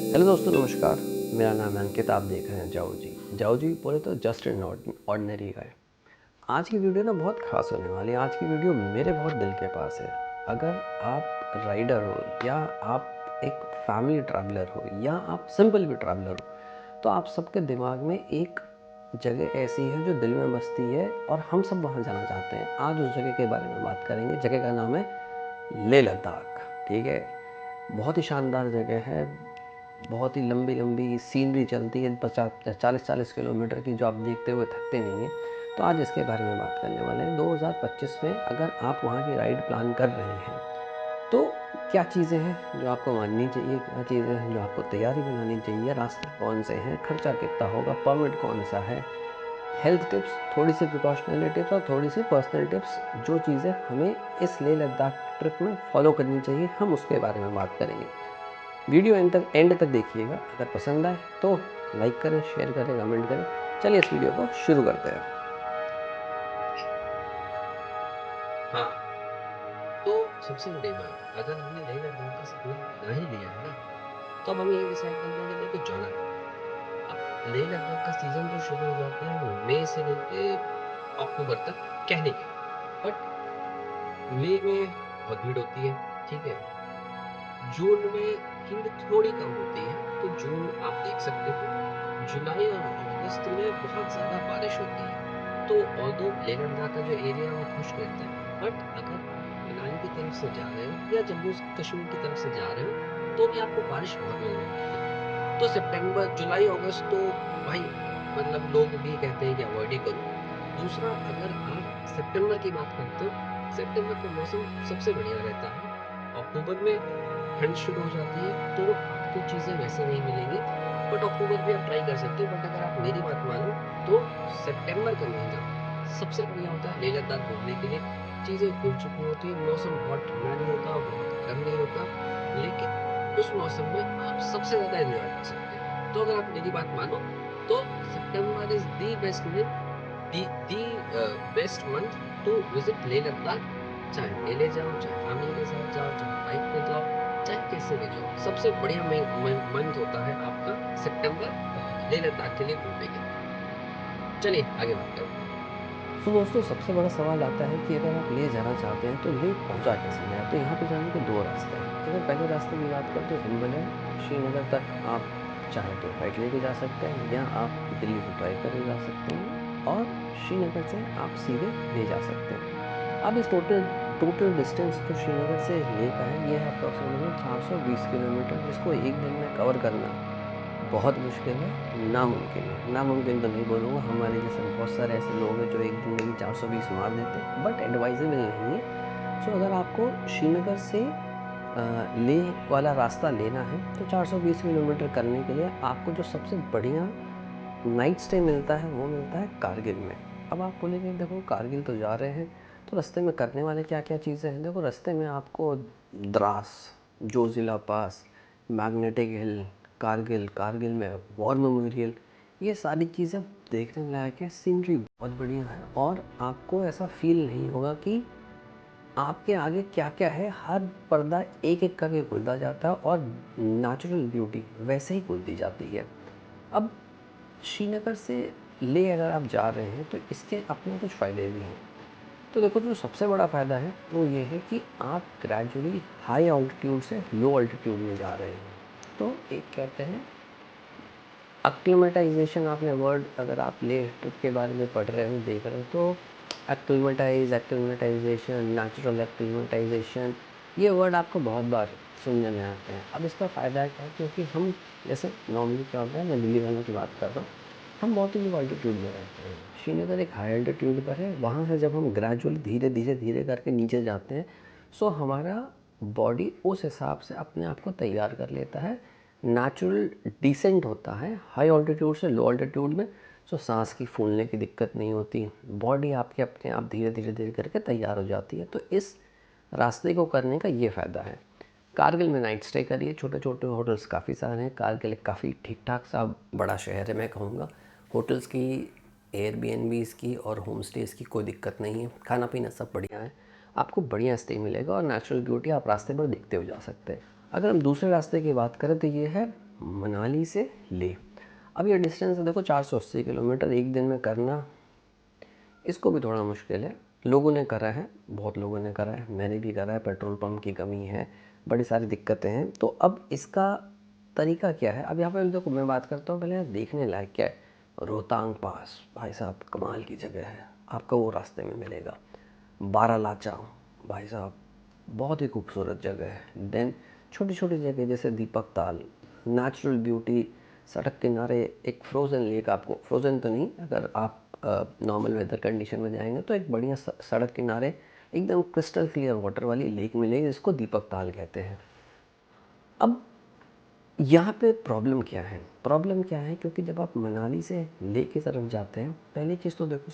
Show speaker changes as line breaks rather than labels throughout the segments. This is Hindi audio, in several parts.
हेलो दोस्तों, नमस्कार। मेरा नाम है अंकित। आप देख रहे हैं जाओ जी। जाओ जी बोले तो जस्ट एन ऑर्डिनरी गाय। आज की वीडियो ना बहुत खास होने वाली है। आज की वीडियो मेरे बहुत दिल के पास है। अगर आप राइडर हो या आप एक फैमिली ट्रैवलर हो या आप सिंपल भी ट्रैवलर हो, तो आप सबके दिमाग में एक जगह ऐसी है जो दिल में बसती है और हम सब वहाँ जाना चाहते हैं। आज उस जगह के बारे में बात करेंगे। जगह का नाम है लेह लद्दाख। ठीक है, बहुत ही शानदार जगह है। बहुत ही लंबी लंबी सीनरी चलती है, 40-40 किलोमीटर की, जो आप देखते हुए थकते नहीं हैं। तो आज इसके बारे में बात करने वाले हैं। 2025 में अगर आप वहाँ की राइड प्लान कर रहे हैं तो क्या चीज़ें हैं जो आपको माननी चाहिए, क्या चीज़ें हैं जो आपको तैयारी बनानी चाहिए, रास्ते कौन से हैं, खर्चा कितना होगा, परमिट कौन सा है, हेल्थ टिप्स, थोड़ी सी प्रिकॉशनरी टिप्स और थोड़ी सी पर्सनल टिप्स, जो चीज़ें हमें इस लेह लद्दाख ट्रिप में फॉलो करनी चाहिए, हम उसके बारे में बात करेंगे। वीडियो एंड तक देखिएगा। अगर पसंद आए तो लाइक करें, शेयर करें, कमेंट करें। चलिए इस वीडियो को शुरू करते हैं। हाँ, तो सबसे बड़ी बात, अगर हमने लेह लद्दाख का सपना बना ही लिया है ना, तो अब हमें ये डिसाइड करना है कि मेरे को जाना कब है। अब लेह लद्दाख का सीजन तो शुरू हो जाता है मई से लेके अक्टूबर तक, कहने के। बट मई में बहुत भीड़ होती है, ठीक है। जून में भीड़ थोड़ी कम होती है, तो जून आप देख सकते हो। जुलाई और अगस्त में बहुत ज़्यादा बारिश होती है। तो ऑल्दो लेह लद्दाख का जो एरिया है वो खुश्क रहता है, बट अगर आप मनाली की तरफ से जा रहे हो या जम्मू कश्मीर की तरफ से जा रहे हो, तो भी आपको बारिश बहुत मिलने वाली है। तो सितंबर, जुलाई, अगस्त तो भाई, मतलब लोग भी कहते हैं कि अवॉइड ही करो। दूसरा, अगर आप सितंबर की बात करते हो, सितंबर का मौसम सबसे बढ़िया रहता है। अक्टूबर में ठंड शुरू हो जाती है, तो आपको चीज़ें वैसे नहीं मिलेंगी, बट अक्टूबर भी आप ट्राई कर सकते हो। बट अगर आप मेरी बात मानो तो सितंबर का महीना सबसे बढ़िया होता है लेह लद्दाख घूमने के लिए। चीज़ें खुल चुकी होती है, मौसम बहुत ठंडा नहीं होता, बहुत गर्म नहीं होता, लेकिन उस मौसम में आप सबसे ज़्यादा एन्जॉय कर सकते हैं। तो अगर आप मेरी बात मानो तो September is the best month, best month to visit Leh Ladakh. चाहे अकेले जाओ, चाहे फैमिली के साथ जाओ, चाहे बाइक पे जाओ, चाहे कैसे भी जाओ, सबसे बढ़िया मंथ होता है आपका सितंबर लेह लद्दाख के लिए घूमने के लिए। चलिए आगे बात करते हैं। तो दोस्तों, सबसे बड़ा सवाल आता है कि अगर आप लेह जाना चाहते हैं तो लेह पहुंचा कैसे जाए। तो यहाँ पे जाने के दो रास्ते हैं। अगर पहले रास्ते की बात करें तो सिंपल है। श्रीनगर तक आप चाहे तो फ्लाइट लेके जा सकते हैं या आप दिल्ली से ट्राई करके जा सकते हैं और श्रीनगर से आप सीधे ले जा सकते हैं। अब इस टोटल टोटल डिस्टेंस जो श्रीनगर से लेह का है, ये है अप्रॉक्सीमेटली 420 किलोमीटर, जिसको एक दिन में कवर करना बहुत मुश्किल है, नामुमकिन है। नामुमकिन तो नहीं बोलूँगा, हमारे जैसे बहुत सारे ऐसे लोग हैं जो एक दिन में भी 420 मार देते हैं, बट एडवाइजेबल नहीं है। सो अगर आपको श्रीनगर से लेह वाला रास्ता लेना है तो 420 किलोमीटर करने के लिए आपको जो सबसे बढ़िया नाइट स्टे मिलता है वो मिलता है कारगिल में। अब आप बोलेंगे देखो कारगिल तो जा रहे हैं, तो रास्ते में करने वाले क्या क्या चीज़ें हैं। देखो, रास्ते में आपको द्रास, जोजिला पास, मैग्नेटिक हिल, कारगिल, कारगिल में वॉर मेमोरियल, ये सारी चीज़ें देखने लायक है। सीनरी बहुत बढ़िया है और आपको ऐसा फील नहीं होगा कि आपके आगे क्या क्या है। हर पर्दा एक एक करके खुलता जाता है और नेचुरल ब्यूटी वैसे ही खुलती जाती है। अब श्रीनगर से लेह अगर आप जा रहे हैं तो इसके अपने कुछ फ़ायदे भी हैं। तो देखो, जो सबसे बड़ा फ़ायदा है वो ये है कि आप ग्रेजुअली हाई ऑल्टीट्यूड से लो ऑल्टीट्यूड में जा रहे हैं। तो एक कहते हैं एक्लिमेटाइजेशन, आपने वर्ड, अगर आप लेह ट्रिप के बारे में पढ़ रहे हो, देख रहे हो, तो एक्लिमेटाइजेशन, नेचुरल एक्लिमेटाइजेशन, ये वर्ड आपको बहुत बार सुनने में आते हैं। अब इसका फ़ायदा क्या है, क्योंकि हम जैसे नॉर्मली क्या होता है, मैं दिल्ली वालों की बात कर रहा हूँ, हम बहुत ही लो ऑल्टीट्यूड में रहते हैं। श्रीनगर एक हाई ऑल्टीट्यूड पर है। वहाँ से जब हम ग्रेजुअली धीरे धीरे धीरे करके नीचे जाते हैं, सो हमारा बॉडी उस हिसाब से अपने आप को तैयार कर लेता है। नेचुरल डिसेंट होता है हाई ऑल्टीट्यूड से लो ऑल्टीट्यूड में। सो सांस की फूलने की दिक्कत नहीं होती, बॉडी आपके अपने आप धीरे धीरे धीरे करके तैयार हो जाती है। तो इस रास्ते को करने का ये फ़ायदा है। कारगिल में नाइट स्टे करिए, छोटे छोटे होटल्स काफ़ी सारे हैं। कारगिल एक काफ़ी ठीक ठाक सा बड़ा शहर है, मैं कहूँगा। होटल्स की, एयरबीएनबीज़ की और होम स्टेज़ की कोई दिक्कत नहीं है। खाना पीना सब बढ़िया है, आपको बढ़िया स्टे मिलेगा और नेचुरल ब्यूटी आप रास्ते पर देखते हुए जा सकते हैं। अगर हम दूसरे रास्ते की बात करें तो ये है
मनाली से लेह। अब ये डिस्टेंस देखो 480 किलोमीटर एक दिन में करना, इसको भी थोड़ा मुश्किल है। लोगों ने करा है, बहुत लोगों ने करा है, मैंने भी करा है। पेट्रोल पंप की कमी है, बड़ी सारी दिक्कतें हैं। तो अब इसका तरीका क्या है? अब यहाँ पर देखो मैं बात करता हूँ, पहले देखने लायक क्या है। रोहतांग पास भाई साहब कमाल की जगह है, आपको वो रास्ते में मिलेगा। बारालाचा भाई साहब बहुत ही खूबसूरत जगह है। देन छोटी छोटी जगह जैसे दीपक ताल, नेचुरल ब्यूटी, सड़क किनारे एक फ्रोज़न लेक। आपको फ्रोज़न तो नहीं, अगर आप नॉर्मल वेदर कंडीशन में जाएंगे तो एक बढ़िया सड़क किनारे एकदम क्रिस्टल क्लियर वाटर वाली लेक मिलेगी, जिसको दीपक ताल कहते हैं। अब यहाँ पे प्रॉब्लम क्या है? प्रॉब्लम क्या है, क्योंकि जब आप मनाली से लेह की तरफ जाते हैं, पहली चीज़ तो देखो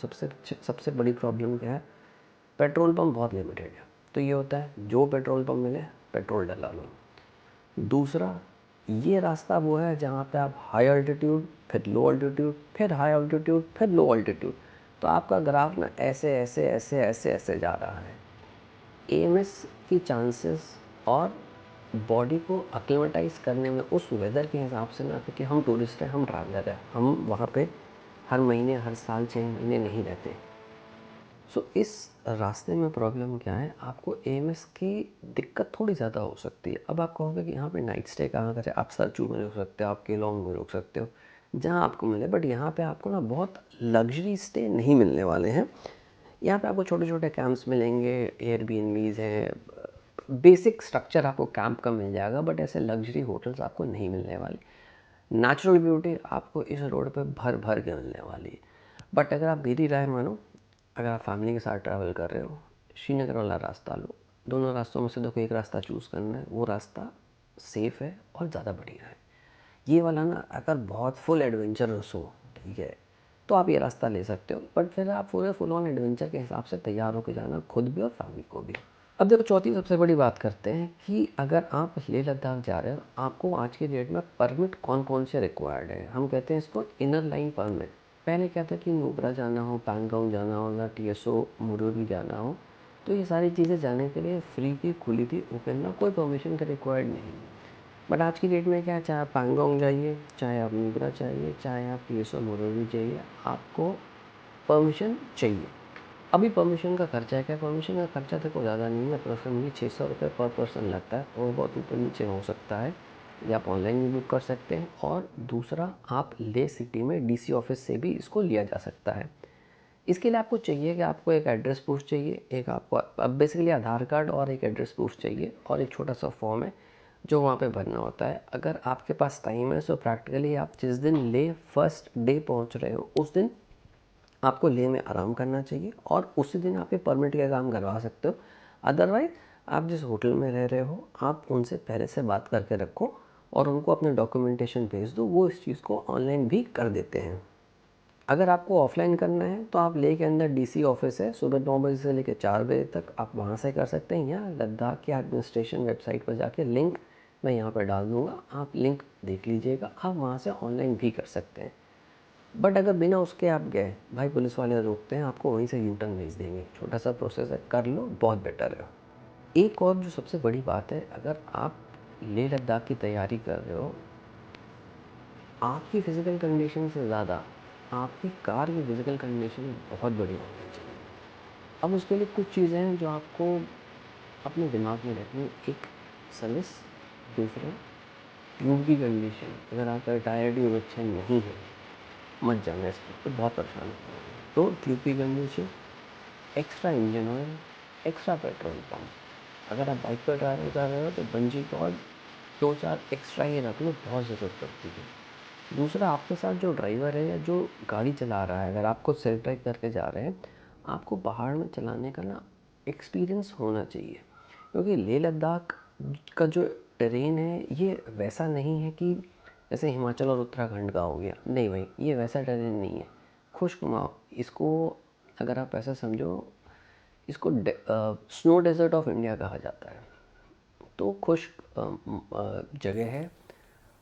सबसे बड़ी प्रॉब्लम क्या है, पेट्रोल पंप बहुत लिमिटेड है। तो ये होता है जो पेट्रोल पंप मिले पेट्रोल डला लो। दूसरा, ये रास्ता वो है जहाँ पे आप हाई अल्टीट्यूड, फिर लो अल्टीट्यूड, फिर हाई अल्टीट्यूड, फिर लो अल्टीट्यूड, तो आपका ग्राफ ना ऐसे ऐसे ऐसे ऐसे ऐसे जा रहा है। एएमएस की चांसेस और बॉडी को अक्लेमेटाइज करने में उस वेदर के हिसाब से ना, क्योंकि हम टूरिस्ट हैं, हम ट्रैवलर हैं, हम वहाँ पे हर महीने हर साल 6 महीने नहीं रहते। सो इस रास्ते में प्रॉब्लम क्या है, आपको एएमएस की दिक्कत थोड़ी ज़्यादा हो सकती है। अब आप कहोगे कि यहाँ पे नाइट स्टे कहाँ करें? आप सरचू में रुक सकते हो, आप केलोंग में रुक सकते हो, जहाँ आपको मिले। बट यहाँ पे आपको ना बहुत लग्जरी स्टे नहीं मिलने वाले हैं। यहाँ पे आपको छोटे छोटे कैंप्स मिलेंगे, एयरबीएनबीज़ हैं, बेसिक स्ट्रक्चर आपको कैंप का मिल जाएगा, बट ऐसे लग्जरी होटल्स आपको नहीं मिलने वाले। नेचुरल ब्यूटी आपको इस रोड पे भर भर के मिलने वाली है। बट अगर आप मेरी राय मानो, अगर आप फैमिली के साथ ट्रैवल कर रहे हो, श्रीनगर वाला रास्ता लो। दोनों रास्तों में से देखो एक रास्ता चूज़ करना है, वो रास्ता सेफ़ है और ज़्यादा बढ़िया है। ये वाला ना अगर बहुत फुल एडवेंचरस हो, ठीक है, तो आप ये रास्ता ले सकते हो। बट फिर आप पूरे फुल ऑन एडवेंचर के हिसाब से तैयार होकर जाना, खुद भी और फैमिली को भी। अब देखो चौथी सबसे बड़ी बात करते हैं कि अगर आप लेह लद्दाख जा रहे हो, आपको आज की डेट में परमिट कौन कौन से रिक्वायर्ड है। हम कहते हैं इसको इनर लाइन परमिट। पहले क्या था कि नुब्रा जाना हो, पैंगोंग जाना हो, या टीएसओ मुरुरी जाना हो, तो ये सारी चीज़ें जाने के लिए फ्री थी, खुली थी, ओपन ना, कोई परमिशन का रिक्वायर्ड नहीं। बट आज की डेट में क्या है, चाहे आप पैंगोंग जाइए, चाहे आप नुब्रा चाहिए, चाहे आप टीएसओ मुरुरी जाइए, आपको परमिशन चाहिए। अभी परमिशन का खर्चा है क्या? परमिशन का खर्चा देखो ज़्यादा नहीं है, अप्रोक्सीमेटली 600 रुपये पर पर्सन लगता है, और बहुत ऊपर नीचे हो सकता है, या आप ऑनलाइन भी बुक कर सकते हैं। और दूसरा, आप ले सिटी में डीसी ऑफिस से भी इसको लिया जा सकता है। इसके लिए आपको चाहिए कि आपको एक एड्रेस प्रूफ चाहिए, एक आपको अब बेसिकली आधार कार्ड और एक एड्रेस प्रूफ चाहिए, और एक छोटा सा फॉर्म है जो वहाँ पे भरना होता है। अगर आपके पास टाइम है तो प्रैक्टिकली आप जिस दिन ले फर्स्ट डे पहुँच रहे हो, उस दिन आपको लेह में आराम करना चाहिए, और उसी दिन आप ये परमिट का काम करवा सकते हो। अदरवाइज़ आप जिस होटल में रह रहे हो, आप उनसे पहले से बात करके रखो और उनको अपने डॉक्यूमेंटेशन भेज दो, वो इस चीज़ को ऑनलाइन भी कर देते हैं। अगर आपको ऑफलाइन करना है तो आप लेह के अंदर डीसी ऑफिस है, सुबह 9 बजे से लेकर 4 बजे तक आप वहाँ से कर सकते हैं, या लद्दाख के एडमिनिस्ट्रेशन वेबसाइट पर जाके लिंक मैं यहाँ पर डाल दूँगा, आप लिंक देख लीजिएगा, आप वहाँ से ऑनलाइन भी कर सकते हैं। बट अगर बिना उसके आप गए, भाई पुलिस वाले रोकते हैं, आपको वहीं से यू टर्न भेज देंगे। छोटा सा प्रोसेस है, कर लो, बहुत बेटर है। एक और जो सबसे बड़ी बात है, अगर आप लेह लद्दाख की तैयारी कर रहे हो, आपकी फ़िज़िकल कंडीशन से ज़्यादा आपकी कार की फ़िज़िकल कंडीशन बहुत बढ़िया होनी चाहिए। अब उसके लिए कुछ चीज़ें हैं जो आपको अपने दिमाग में रखनी। एक सर्विस, दूसरा ट्यूब की कंडीशन। अगर आपका टायर ट्यूब अच्छा नहीं है, मत जाना इस पर, तो बहुत परेशान होगा। तो ट्यूब की condition, extra engine oil, extra petrol pump. अगर आप बाइक पर ट्रैवल कर रहे हो तो बंजी कॉर्ड 2-4 एक्स्ट्रा ही रख लो, बहुत ज़रूरत पड़ती है। दूसरा, आपके साथ जो ड्राइवर है या जो गाड़ी चला रहा है, अगर आप खुद सेल्फ ड्राइव करके जा रहे हैं, आपको पहाड़ में चलाने का ना एक्सपीरियंस होना चाहिए। क्योंकि लेह लद्दाख का जो टेरेन है, ये वैसा नहीं है कि जैसे हिमाचल और उत्तराखंड का हो गया। नहीं भाई, ये वैसा टेरेन नहीं है। खुशनुमा, इसको अगर आप ऐसा समझो, इसको स्नो डेजर्ट ऑफ इंडिया कहा जाता है। तो खुश्क जगह है,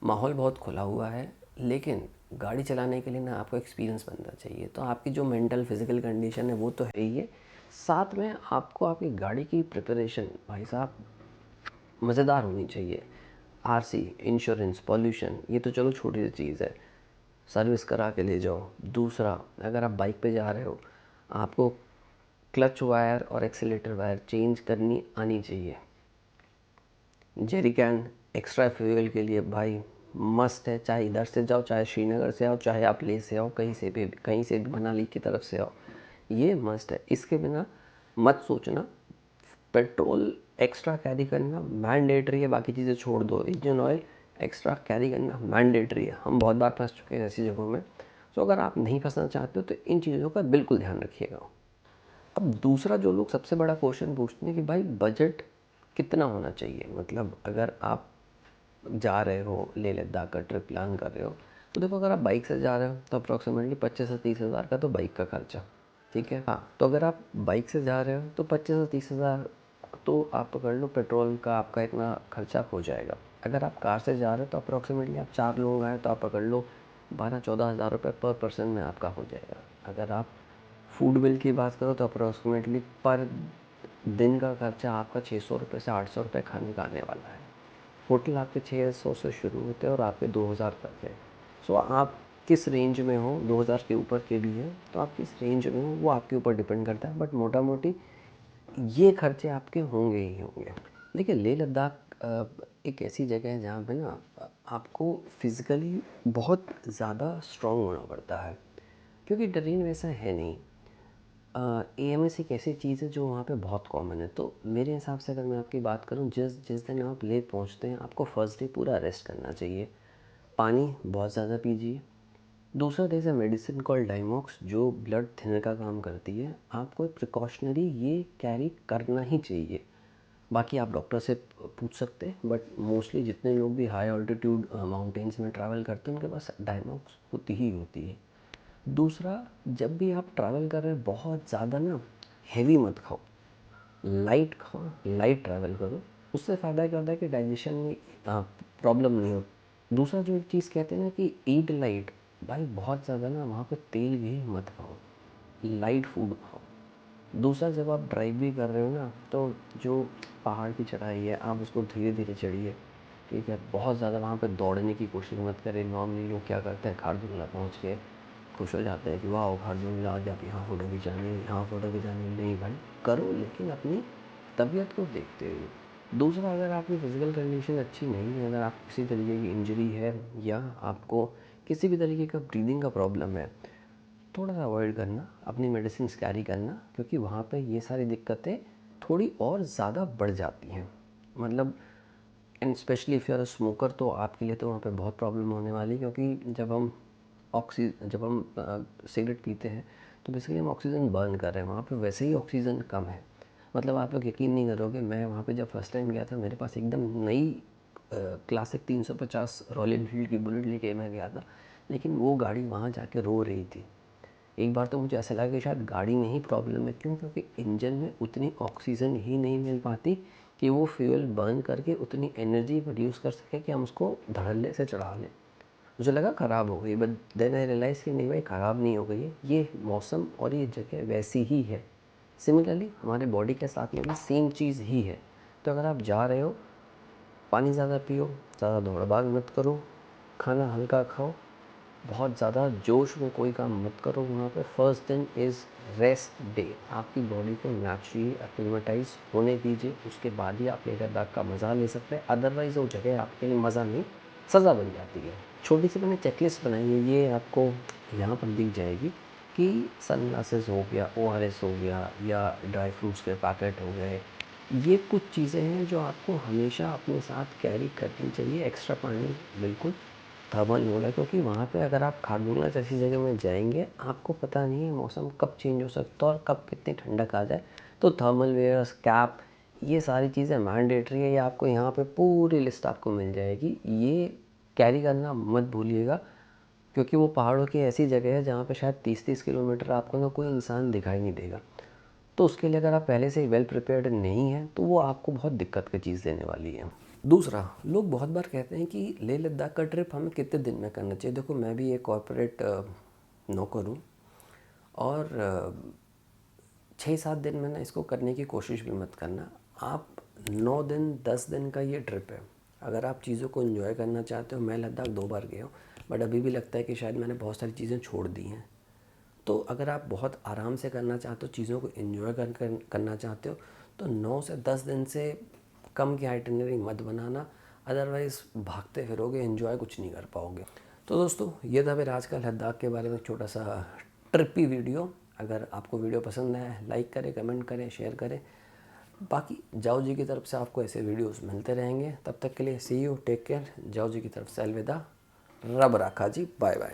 माहौल बहुत खुला हुआ है, लेकिन गाड़ी चलाने के लिए ना आपको एक्सपीरियंस बनना चाहिए। तो आपकी जो मेंटल फिज़िकल कंडीशन है वो तो है ही है, साथ में आपको आपकी गाड़ी की प्रिपरेशन भाई साहब मज़ेदार होनी चाहिए। आरसी, इंश्योरेंस, पॉल्यूशन, ये तो चलो छोटी सी चीज़ है, सर्विस करा के ले जाओ। दूसरा, अगर आप बाइक पे जा रहे हो, आपको क्लच वायर और एक्सीलेटर वायर चेंज करनी आनी चाहिए। जेरी कैन एक्स्ट्रा फ्यूल के लिए भाई मस्ट है, चाहे इधर से जाओ, चाहे श्रीनगर से आओ, चाहे आप लेह से आओ, कहीं से भी मनाली की तरफ से आओ, ये मस्ट है। इसके बिना मत सोचना। पेट्रोल एक्स्ट्रा कैरी करना मैंडेटरी है, बाकी चीज़ें छोड़ दो। इंजन ऑयल एक्स्ट्रा कैरी करना मैंडेटरी है। हम बहुत बार फंस चुके हैं ऐसी जगहों में। सो अगर आप नहीं फंसना चाहते हो तो इन चीज़ों का बिल्कुल ध्यान रखिएगा। अब दूसरा जो लोग सबसे बड़ा क्वेश्चन पूछते हैं कि भाई बजट कितना होना चाहिए। मतलब अगर आप जा रहे हो, लेह लद्दाख का ट्रिप प्लान कर रहे हो, तो देखो अगर आप बाइक से जा रहे हो तो अप्रॉक्सीमेटली 25 से 30 हज़ार का तो बाइक का खर्चा, ठीक है। हाँ, तो अगर आप बाइक से जा रहे हो तो 25 से 30 हज़ार तो आप पकड़ लो, पेट्रोल का आपका इतना खर्चा हो जाएगा। अगर आप कार से जा रहे हो तो अप्रॉक्सीमेटली आप 4 लोग आए तो आप पकड़ लो 12-14 हज़ार रुपये पर पर्सन में आपका हो जाएगा। अगर आप फूड बिल की बात करो तो अप्रॉक्सीमेटली पर दिन का खर्चा आपका 600 रुपये से 800 रुपये खाने का आने वाला है। होटल आपके 600 से शुरू होते हैं और आपके 2000 तक है। सो आप किस रेंज में हो, 2000 के ऊपर के लिए तो आप किस रेंज में हो वो आपके ऊपर डिपेंड करता है। बट मोटा मोटी ये खर्चे आपके होंगे ही होंगे। देखिए, लेह लद्दाख एक ऐसी जगह है जहाँ पे ना आपको फिज़िकली बहुत ज़्यादा स्ट्रॉन्ग होना पड़ता है, क्योंकि टेरेन वैसा है नहीं। एएमएस एक ऐसी चीज़ है जो वहाँ पे बहुत कॉमन है। तो मेरे हिसाब से अगर मैं आपकी बात करूँ, जिस जिस दिन आप लेह पहुँचते हैं आपको फर्स्ट डे पूरा रेस्ट करना चाहिए। पानी बहुत ज़्यादा पीजिए। दूसरा, there is a medicine called Diamox जो ब्लड थिनर का काम करती है। आपको प्रिकॉशनरी ये कैरी करना ही चाहिए। बाकी आप डॉक्टर से पूछ सकते हैं, बट मोस्टली जितने लोग भी हाई ऑल्टीट्यूड माउंटेन्स में ट्रैवल करते हैं उनके पास डाइमॉक्स होती ही होती है। दूसरा, जब भी आप ट्रैवल कर रहे हैं बहुत ज़्यादा ना हैवी मत खाओ, लाइट खाओ, लाइट ट्रैवल करो। उससे फ़ायदा क्या होता है कि डाइजेशन में प्रॉब्लम नहीं हो। दूसरा जो एक चीज़ कहते हैं ना कि ईट लाइट, भाई बहुत ज़्यादा ना वहाँ पे तेल भी मत खाओ, लाइट फूड खाओ। दूसरा, जब आप ड्राइव भी कर रहे हो ना तो जो पहाड़ की चढ़ाई है आप उसको धीरे धीरे चढ़िए, ठीक है। बहुत ज़्यादा वहाँ पे दौड़ने की कोशिश मत करें। नॉर्मली लोग क्या करते हैं, खारदुंगला पहुँच के खुश हो जाते हैं कि वाह खारदुंगला आज आप यहाँ फ़ोटो खिंचानी है, यहाँ फ़ोटो खिंचानी है। नहीं भाई, करो लेकिन अपनी तबीयत को देखते हुए। दूसरा, अगर आपकी फ़िज़िकल कंडीशन अच्छी नहीं है, अगर आप किसी तरीके की इंजरी है या आपको किसी भी तरीके का ब्रीदिंग का प्रॉब्लम है, थोड़ा सा अवॉइड करना, अपनी मेडिसिन कैरी करना, क्योंकि वहाँ पे ये सारी दिक्कतें थोड़ी और ज़्यादा बढ़ जाती हैं। मतलब and specially if you are a smoker तो आपके लिए तो वहाँ पे बहुत प्रॉब्लम होने वाली है, क्योंकि जब हम सिगरेट पीते हैं तो बेसिकली हम ऑक्सीजन बर्न कर रहे हैं। वहाँ पे वैसे ही ऑक्सीजन कम है। मतलब आप लोग यकीन नहीं करोगे, मैं वहाँ पे जब फर्स्ट टाइम गया था मेरे पास एकदम नई क्लासिक 350 रॉयल एनफील्ड की बुलेट लेके मैं गया था, लेकिन वो गाड़ी वहाँ जाके रो रही थी। एक बार तो मुझे ऐसा लगा कि शायद गाड़ी में ही प्रॉब्लम है। क्यों? क्योंकि इंजन में उतनी ऑक्सीजन ही नहीं मिल पाती कि वो फ्यूल बर्न करके उतनी एनर्जी प्रोड्यूस कर सके कि हम उसको धड़ल्ले से चढ़ा लें। मुझे लगा ख़राब हो गई, बट देन आई रियलाइज़ कि नहीं भाई, ख़राब नहीं हो गई है, ये मौसम और ये जगह वैसी ही है। सिमिलरली हमारे बॉडी के साथ में भी सेम चीज़ ही है। तो अगर आप जा रहे हो, पानी ज़्यादा पियो, ज़्यादा दौड़ भाग मत करो, खाना हल्का खाओ, बहुत ज़्यादा जोश में कोई काम मत करो। वहाँ पे फर्स्ट दिन इज़ रेस्ट डे। आपकी बॉडी को नेचुरली एक्लिमेटाइज होने दीजिए, उसके बाद ही आप लेह लद्दाख का मज़ा ले सकते हैं। अदरवाइज़ वो जगह आपके लिए मज़ा नहीं, सज़ा बन जाती है। छोटी सी मैंने चेकलिस्ट बनाई है, ये आपको यहाँ पर दिख जाएगी कि सनग्लासेस हो गया, ORS हो गया या ड्राई फ्रूट्स के पैकेट हो गए, ये कुछ चीज़ें हैं जो आपको हमेशा अपने साथ कैरी करनी चाहिए। एक्स्ट्रा पानी बिल्कुल, थर्मल मोड है, क्योंकि वहाँ पे अगर आप खारदुंगला जैसी जगह में जाएंगे आपको पता नहीं है मौसम कब चेंज हो सकता है और कब कितनी ठंडक आ जाए। तो थर्मल वेयर्स, कैप, ये सारी चीज़ें मैंडेटरी है। ये आपको यहाँ पे पूरी लिस्ट आपको मिल जाएगी, ये कैरी करना मत भूलिएगा, क्योंकि वो पहाड़ों की ऐसी जगह है जहाँ पे शायद 30-30 किलोमीटर आपको ना कोई इंसान दिखाई नहीं देगा। तो उसके लिए अगर आप पहले से ही वेल प्रिपेयर्ड नहीं हैं तो वो आपको बहुत दिक्कत की चीज़ देने वाली है। दूसरा, लोग बहुत बार कहते हैं कि लेह लद्दाख का ट्रिप हमें कितने दिन में करना चाहिए। देखो, मैं भी एक कॉर्पोरेट नौकर हूँ और 6-7 दिन में ना इसको करने की कोशिश भी मत करना। आप 9 दिन 10 दिन का ये ट्रिप है, अगर आप चीज़ों को एंजॉय करना चाहते हो, मैं लद्दाख 2 बार गया हूँ, बट अभी भी लगता है कि शायद मैंने बहुत सारी चीज़ें छोड़ दी हैं। तो अगर आप बहुत आराम से करना चाहते हो, चीज़ों को एंजॉय करना चाहते हो, तो 9 से 10 दिन से कम की आइटिनरी मत बनाना, अदरवाइज़ भागते फिरोगे, एंजॉय कुछ नहीं कर पाओगे। तो दोस्तों, ये था फिर आज का लद्दाख के बारे में छोटा सा ट्रिपी वीडियो। अगर आपको वीडियो पसंद आया, लाइक करें, कमेंट करें, शेयर करें। बाकी जाओ जी की तरफ से आपको ऐसे वीडियोस मिलते रहेंगे। तब तक के लिए सी यू, टेक केयर। जाओ जी की तरफ से अलविदा, रब राखा जी, बाय बाय।